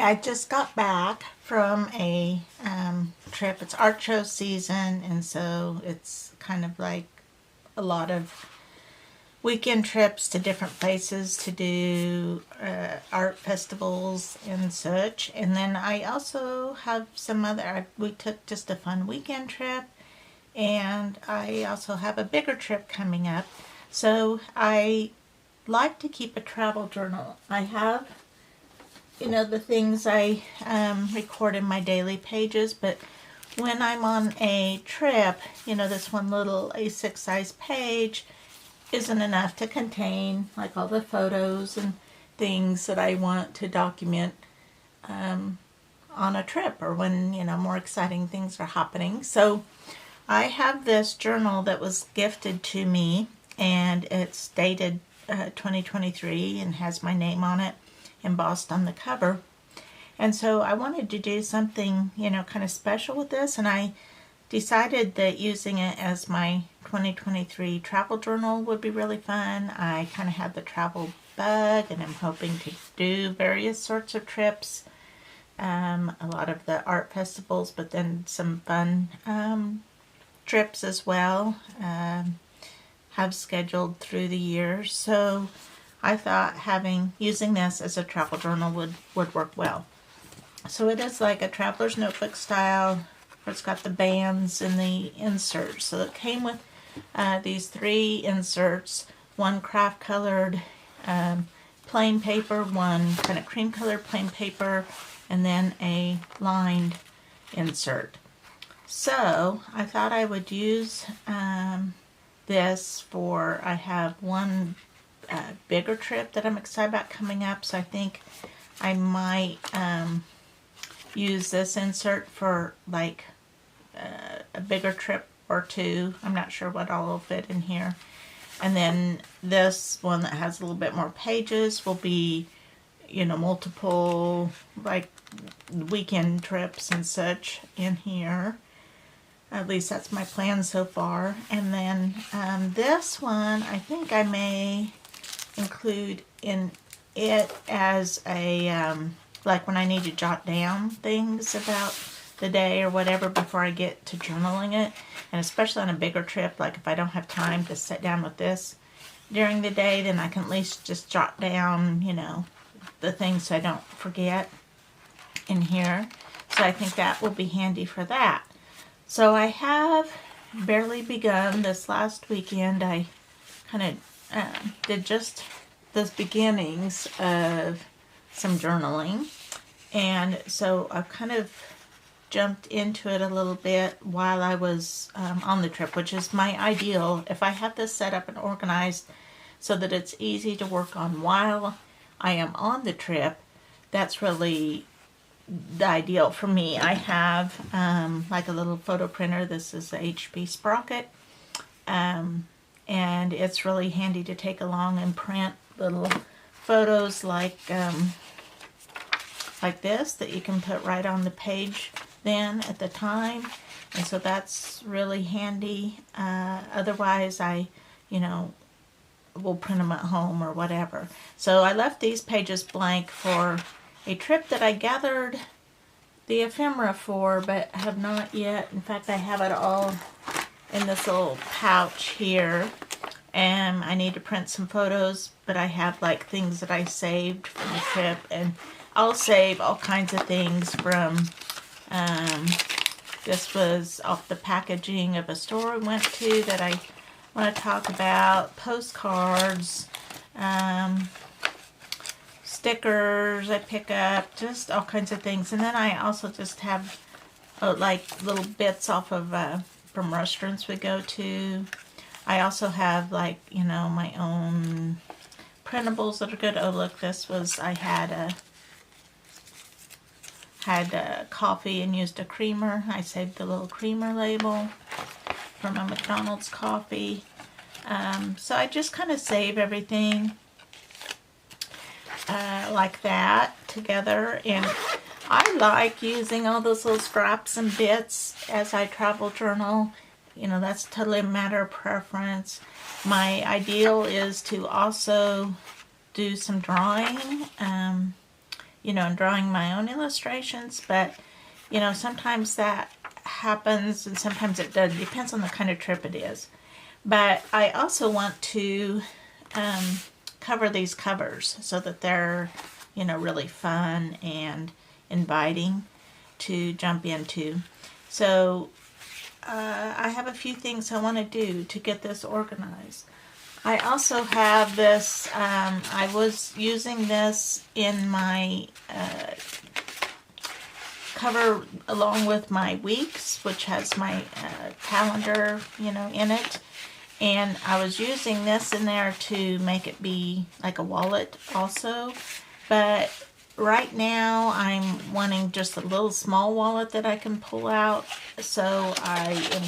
I just got back from a trip. It's art show season, and so it's kind of like a lot of weekend trips to different places to do art festivals and such. And then I also have some other, we took just a fun weekend trip, and I also have a bigger trip coming up. So I like to keep a travel journal. I have the things I record in my daily pages, but when I'm on a trip, this one little A6 size page isn't enough to contain like all the photos and things that I want to document on a trip or when, more exciting things are happening. So I have this journal that was gifted to me, and it's dated 2023 and has my name on it embossed on the cover. And so I wanted to do something, kind of special with this, and I decided that using it as my 2023 travel journal would be really fun. I kind of had the travel bug, and I'm hoping to do various sorts of trips, a lot of the art festivals, but then some fun trips as well, have scheduled through the year. So I thought using this as a travel journal would work well. So it is like a traveler's notebook style. It's got the bands and the inserts. So it came with these 3 inserts, one craft colored plain paper, one kind of cream colored plain paper, and then a lined insert. So I thought I would use this for, I have one bigger trip that I'm excited about coming up, so I think I might use this insert for like a bigger trip or 2. I'm not sure what all will fit in here. And then this one that has a little bit more pages will be, multiple like weekend trips and such in here. At least that's my plan so far. And then this one, I think I may include in it as a, like when I need to jot down things about the day or whatever before I get to journaling it. And especially on a bigger trip, like if I don't have time to sit down with this during the day, then I can at least just jot down, the things so I don't forget in here. So I think that will be handy for that. So I have barely begun. This last weekend I kind of did just the beginnings of some journaling, and so I've kind of jumped into it a little bit while I was on the trip, which is my ideal. If I have this set up and organized so that it's easy to work on while I am on the trip, that's really the ideal for me. I have like a little photo printer. This is the HP Sprocket, and it's really handy to take along and print little photos like this that you can put right on the page then at the time, and so that's really handy. Otherwise I will print them at home or whatever. So I left these pages blank for a trip that I gathered the ephemera for, but have not yet. In fact, I have it all in this little pouch here, and I need to print some photos, but I have like things that I saved from the trip, and I'll save all kinds of things from, this was off the packaging of a store we went to that I want to talk about, postcards, stickers I pick up, just all kinds of things. And then I also just have like little bits off of from restaurants we go to. I also have like my own printables that are good. Oh look, this was, I had coffee and used a creamer. I saved the little creamer label from a McDonald's coffee. So I just kind of save everything like that together, and I like using all those little scraps and bits as I travel journal. That's totally a matter of preference. My ideal is to also do some drawing, and drawing my own illustrations, but, sometimes that happens and sometimes it doesn't. Depends on the kind of trip it is. But I also want to cover these covers so that they're, really fun and inviting to jump into. So I have a few things I want to do to get this organized. I also have this, I was using this in my cover along with my weeks, which has my calendar, in it. And I was using this in there to make it be like a wallet also. But right now I'm wanting just a little small wallet that I can pull out. So I am,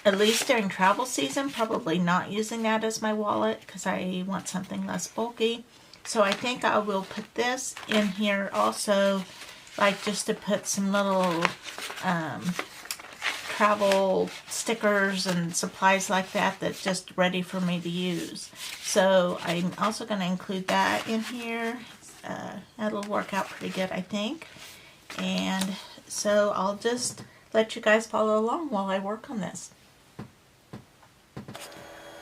at least during travel season, probably not using that as my wallet because I want something less bulky. So I think I will put this in here also, like just to put some little travel stickers and supplies like that that's just ready for me to use. So I'm also going to include that in here. That'll work out pretty good, I think. And so I'll just let you guys follow along while I work on this.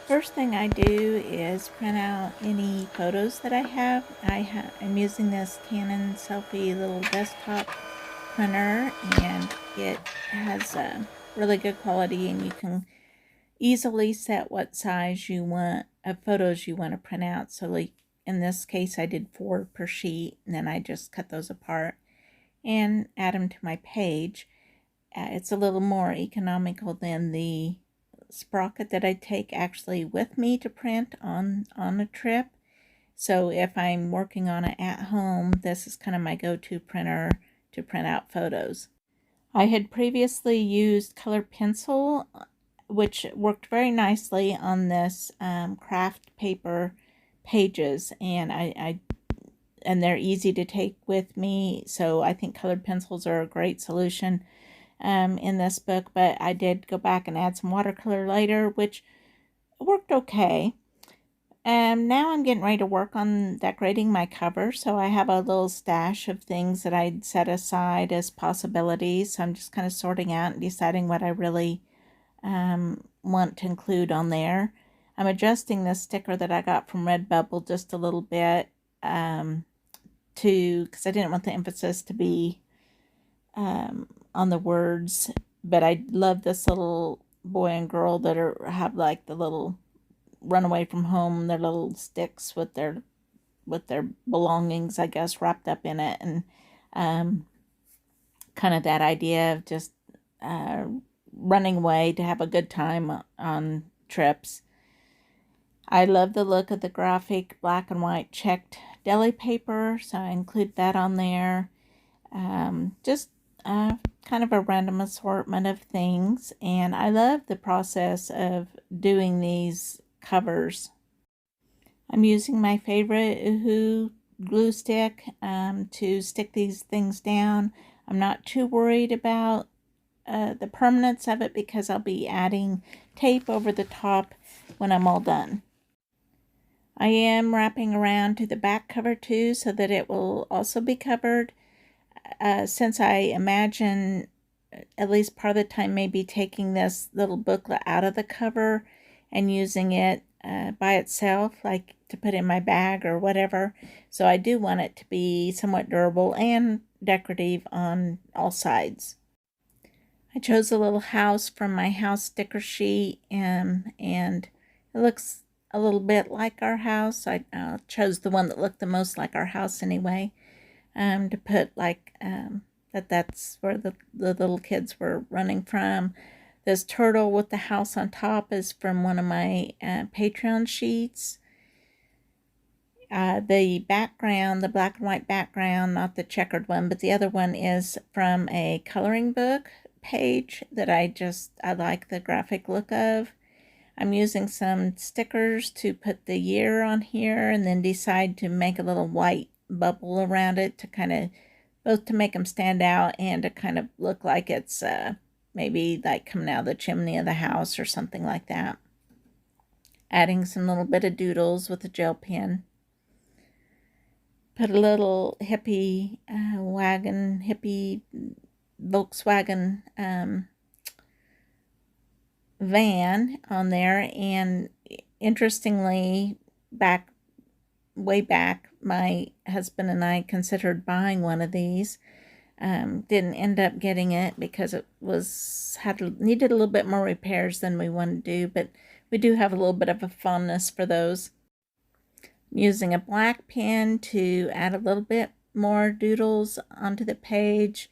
First thing I do is print out any photos that I have. I'm using this Canon Selfie little desktop printer, and it has a really good quality, and you can easily set what size you want of photos you want to print out. So like in this case I did 4 per sheet, and then I just cut those apart and add them to my page. It's a little more economical than the sprocket that I take actually with me to print on a trip. So if I'm working on it at home, this is kind of my go-to printer to print out photos. I had previously used colored pencil, which worked very nicely on this craft paper pages, and and they're easy to take with me, so I think colored pencils are a great solution in this book. But I did go back and add some watercolor later, which worked okay. Now I'm getting ready to work on decorating my cover, so I have a little stash of things that I'd set aside as possibilities. So I'm just kind of sorting out and deciding what I really want to include on there. I'm adjusting the sticker that I got from Redbubble just a little bit because I didn't want the emphasis to be on the words, but I love this little boy and girl that have like the little run away from home, their little sticks with their belongings, I guess, wrapped up in it, and kind of that idea of just running away to have a good time on trips. I love the look of the graphic black and white checked deli paper, so I include that on there. Just kind of a random assortment of things, and I love the process of doing these covers. I'm using my favorite Uhu glue stick to stick these things down. I'm not too worried about the permanence of it because I'll be adding tape over the top when I'm all done. I am wrapping around to the back cover too, so that it will also be covered, since I imagine at least part of the time maybe taking this little booklet out of the cover and using it by itself, like to put in my bag or whatever. So I do want it to be somewhat durable and decorative on all sides. I chose a little house from my house sticker sheet, and it looks a little bit like our house. I chose the one that looked the most like our house anyway, to put like that's where the little kids were running from. This turtle with the house on top is from one of my Patreon sheets. The background, the black and white background, not the checkered one, but the other one is from a coloring book page that I like the graphic look of. I'm using some stickers to put the year on here, and then decide to make a little white bubble around it to kind of both to make them stand out and to kind of look like it's maybe like coming out of the chimney of the house or something like that. Adding some little bit of doodles with a gel pen. put a little hippie hippie Volkswagen van on there, and interestingly, way back, my husband and I considered buying one of these. Didn't end up getting it because it needed a little bit more repairs than we wanted to do, but we do have a little bit of a fondness for those. I'm using a black pen to add a little bit more doodles onto the page,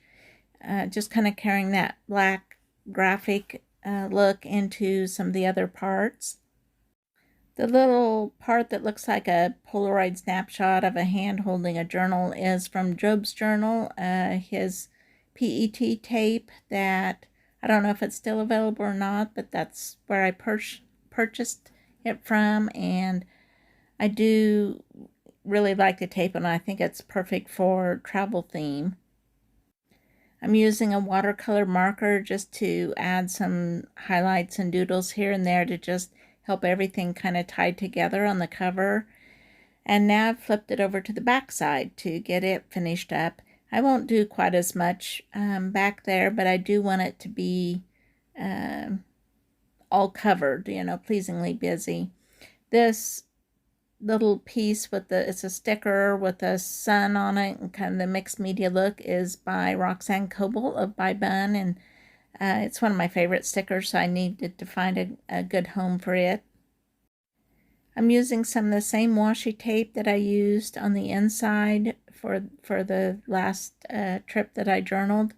just kind of carrying that black graphic look into some of the other parts. The little part that looks like a Polaroid snapshot of a hand holding a journal is from Job's journal, his PET tape that I don't know if it's still available or not, but that's where I purchased it from, and I do really like the tape, and I think it's perfect for travel theme. I'm using a watercolor marker just to add some highlights and doodles here and there to just help everything kind of tied together on the cover. And now I've flipped it over to the back side to get it finished up. I won't do quite as much back there, but I do want it to be all covered, pleasingly busy. This little piece it's a sticker with a sun on it and kind of the mixed media look is by Roxanne Coble of By Bun, and it's one of my favorite stickers, so I needed to find a good home for it. I'm using some of the same washi tape that I used on the inside for the last trip that I journaled.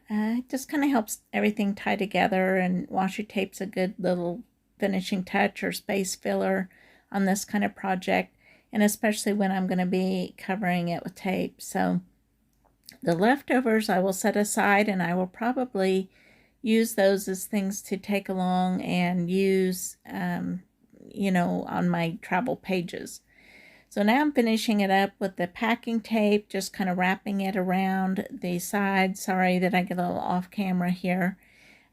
It just kind of helps everything tie together, and washi tape's a good little finishing touch or space filler on this kind of project, and especially when I'm going to be covering it with tape. So the leftovers I will set aside, and I will probably use those as things to take along and use on my travel pages. So now I'm finishing it up with the packing tape, just kind of wrapping it around the sides. Sorry that I get a little off camera here.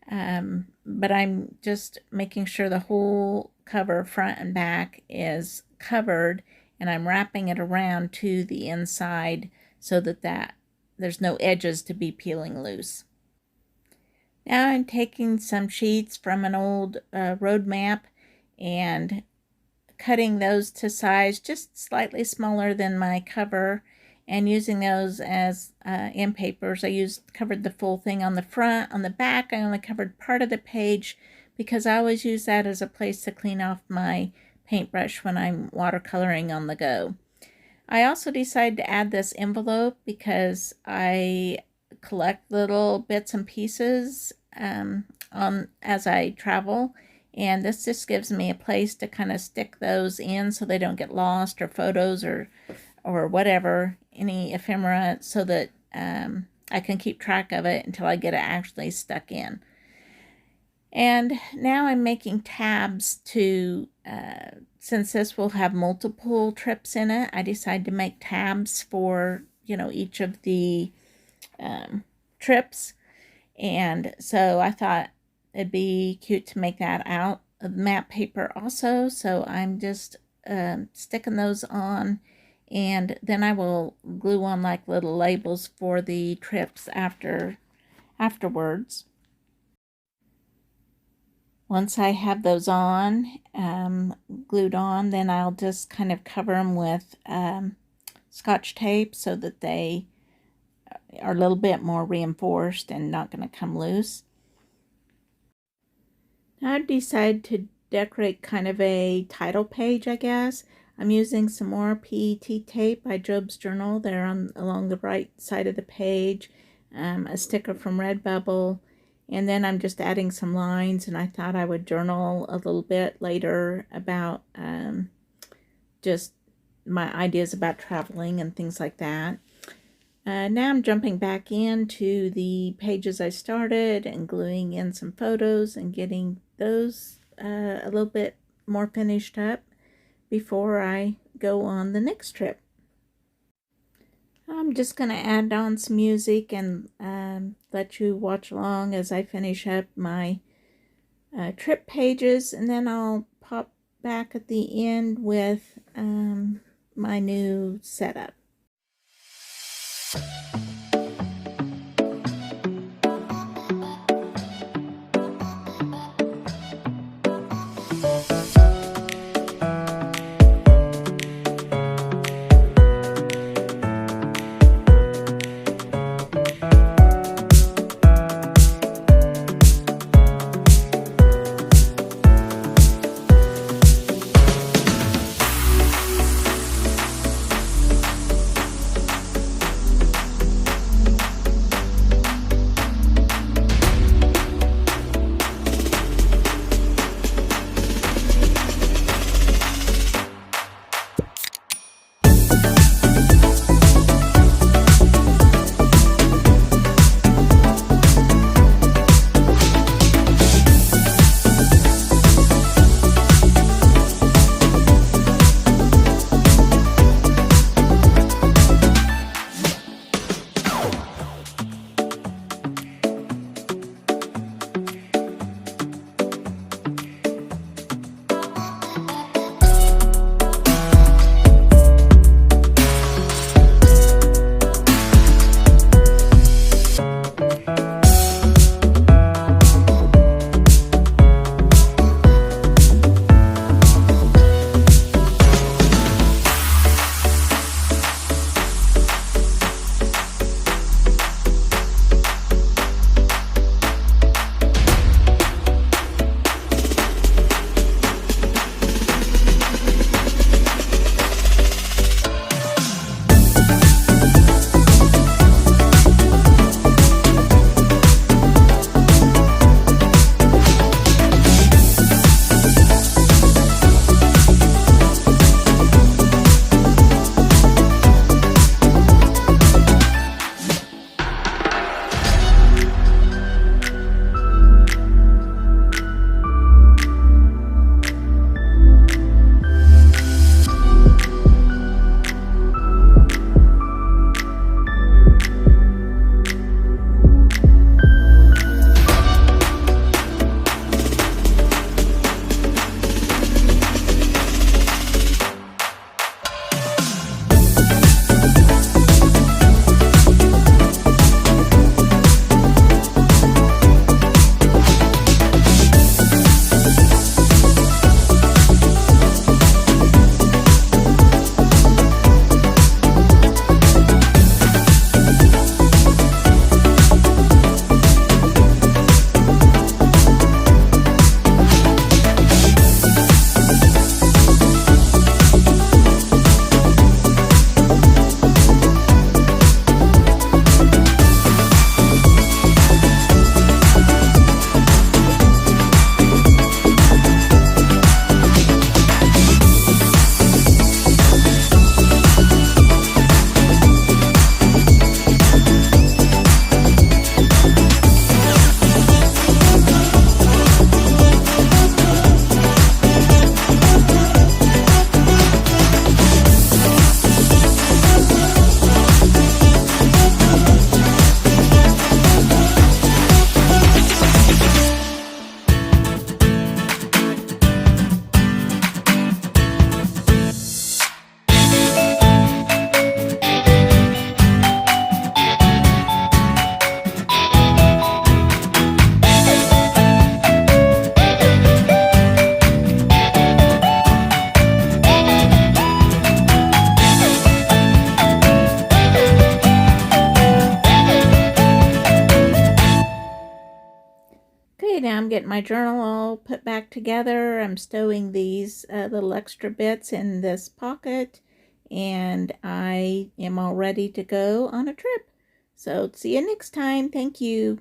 But I'm just making sure the whole cover, front and back, is covered, and I'm wrapping it around to the inside so that there's no edges to be peeling loose. Now I'm taking some sheets from an old road map and cutting those to size just slightly smaller than my cover, and using those as end papers. I covered the full thing on the front. On the back, I only covered part of the page because I always use that as a place to clean off my paintbrush when I'm watercoloring on the go. I also decided to add this envelope because I collect little bits and pieces as I travel, and this just gives me a place to kind of stick those in so they don't get lost, or photos or whatever, any ephemera, so that I can keep track of it until I get it actually stuck in. And now I'm making tabs to, since this will have multiple trips in it, I decided to make tabs for, each of the trips. And so I thought it'd be cute to make that out of map paper also. So I'm just sticking those on, and then I will glue on like little labels for the trips afterwards. Once I have those on, glued on, then I'll just kind of cover them with Scotch tape so that they are a little bit more reinforced and not going to come loose. Now I've decided to decorate kind of a title page, I guess. I'm using some more PET tape by Job's Journal there along the right side of the page, a sticker from Redbubble, and then I'm just adding some lines, and I thought I would journal a little bit later about just my ideas about traveling and things like that. Now I'm jumping back into the pages I started and gluing in some photos and getting those a little bit more finished up before I go on the next trip. I'm just going to add on some music and let you watch along as I finish up my trip pages, and then I'll pop back at the end with my new setup. Okay, now I'm getting my journal all put back together. I'm stowing these little extra bits in this pocket, and I am all ready to go on a trip. So see you next time. Thank you.